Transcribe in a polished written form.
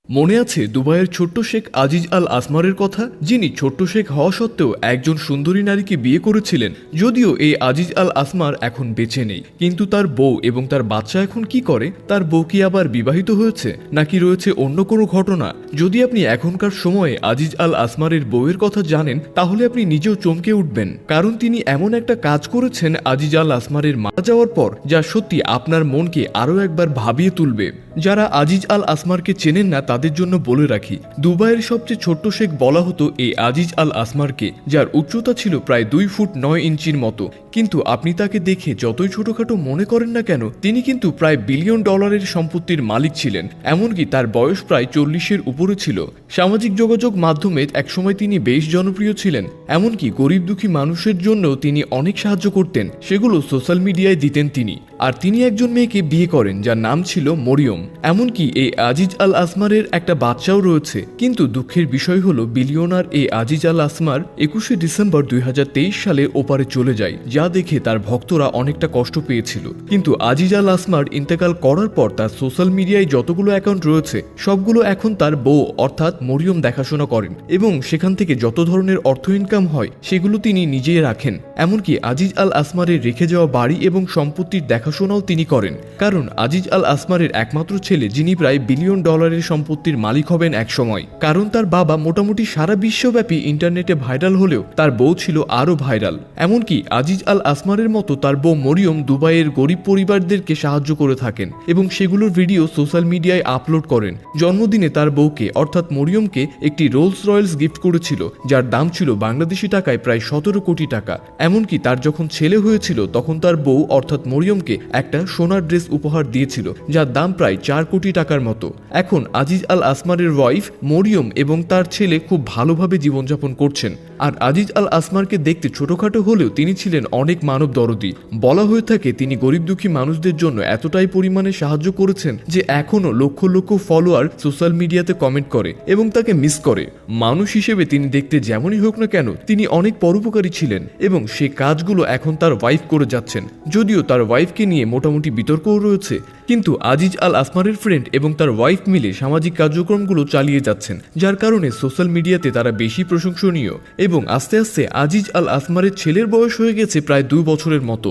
মনে আছে দুবাইয়ের ছোট্ট শেখ আজিজ আল আসমারের কথা, যিনি ছোট্ট শেখ হওয়া সত্ত্বেও একজন সুন্দরী নারীকে বিয়ে করেছিলেন। যদিও এই আজিজ আল আসমার এখন বেঁচে নেই, কিন্তু তার বউ এবং তার বাচ্চা এখন কি করে? তার বউ কি আবার বিবাহিত হয়েছে, নাকি রয়েছে অন্য কোনো ঘটনা? যদি আপনি এখনকার সময়ে আজিজ আল আসমারের বউয়ের কথা জানেন, তাহলে আপনি নিজেও চমকে উঠবেন, কারণ তিনি এমন একটা কাজ করেছেন আজিজ আল আসমারের মারা যাওয়ার পর, যা সত্যি আপনার মনকে আরও একবার ভাবিয়ে তুলবে। যারা আজিজ আল আসমারকে চেনেন না তাদের জন্য বলে রাখি, দুবাইয়ের সবচেয়ে ছোট্ট শেখ বলা হতো এই আজিজ আল আসমারকে, যার উচ্চতা ছিল প্রায় 2 ফুট 9 ইঞ্চির মতো। কিন্তু আপনি তাকে দেখে যতই ছোটখাটো মনে করেন না কেন, তিনি কিন্তু প্রায় বিলিয়ন ডলারের সম্পত্তির মালিক ছিলেন। এমনকি তার বয়স প্রায় 40-এর উপরে ছিল। সামাজিক যোগাযোগ মাধ্যমে একসময় তিনি বেশ জনপ্রিয় ছিলেন। এমনকি গরিব দুঃখী মানুষের জন্য তিনি অনেক সাহায্য করতেন, সেগুলো সোশ্যাল মিডিয়ায় দিতেন তিনি। আর তিনি একজন মেয়েকে বিয়ে করেন যার নাম ছিল মরিয়ম। এমনকি এই আজিজ আল আসমারের একটা বাচ্চাও রয়েছে। কিন্তু দুঃখের বিষয় হলো, বিলিয়নার এই আজিজ আল আসমার 21শে ডিসেম্বর 2023 সালে ওপারে চলে যায়, যা দেখে তার ভক্তরা অনেকটা কষ্ট পেয়েছিল। কিন্তু আজিজ আল আসমার ইন্তেকাল করার পর তার সোশ্যাল মিডিয়ায় যতগুলো অ্যাকাউন্ট রয়েছে, সবগুলো এখন তার বউ অর্থাৎ মরিয়ম দেখাশোনা করেন, এবং সেখান থেকে যত ধরনের অর্থ ইনকাম হয় সেগুলো তিনি নিজেই রাখেন। এমনকি আজিজ আল আসমারের রেখে যাওয়া বাড়ি এবং সম্পত্তির দেখাশোনাও তিনি করেন, কারণ আজিজ আল আসমারের একমাত্র ছেলে, যিনি প্রায় বিলিয়ন ডলারের সম্পত্তির মালিক হবেন একসময়। কারণ তার বাবা মোটামুটি সারা বিশ্বব্যাপী ইন্টারনেটে ভাইরাল হলেও তার বউ ছিল আরও ভাইরাল। এমনকি আজিজ আল আসমারের মতো তার বউ মরিয়ম দুবাইয়ের গরিব পরিবারদেরকে সাহায্য করে থাকেন, এবং সেগুলোর ভিডিও সোশ্যাল মিডিয়ায় আপলোড করেন। জন্মদিনে তার বউকে অর্থাৎ মরিয়মকে একটি রোলস রয়েলস গিফট করেছিল, যার দাম ছিল বাংলাদেশি টাকায় প্রায় 17 কোটি টাকা। এমনকি তার যখন ছেলে হয়েছিল, তখন তার বউ অর্থাৎ মরিয়মকে একটা সোনার ড্রেস উপহার দিয়েছিল, যার দাম প্রায় 4 কোটি টাকার মতো। এখন আজিজ আল আসমারের ওয়াইফ মরিয়ম এবং তার ছেলে খুব ভালোভাবে জীবনযাপন করছেন। আর আজিজ আল আসমারকে দেখতে ছোটখাটো হলেও তিনি ছিলেন অনেক মানব দরদী। বলা হয়ে থাকে তিনি গরিব দুঃখী মানুষদের জন্য এতটাই পরিমাণে সাহায্য করেছেন যে এখনও লক্ষ লক্ষ ফলোয়ার সোশ্যাল মিডিয়াতে কমেন্ট করে এবং তাকে মিস করে। মানুষ হিসেবে তিনি দেখতে যেমনই হোক না কেন, তিনি অনেক পরোপকারী ছিলেন, এবং সে কাজগুলো এখন তার ওয়াইফ করে যাচ্ছেন। যদিও তার ওয়াইফকে নিয়ে মোটামুটি বিতর্কও রয়েছে, কিন্তু আজিজ আল আসমারের ফ্রেন্ড এবং তার ওয়াইফ মিলে সামাজিক কার্যক্রমগুলো চালিয়ে যাচ্ছেন, যার কারণে সোশ্যাল মিডিয়াতে তারা বেশি প্রশংসনীয়। এবং আস্তে আস্তে আজিজ আল আসমারের ছেলের বয়স হয়ে গেছে প্রায় 2 বছরের মতো।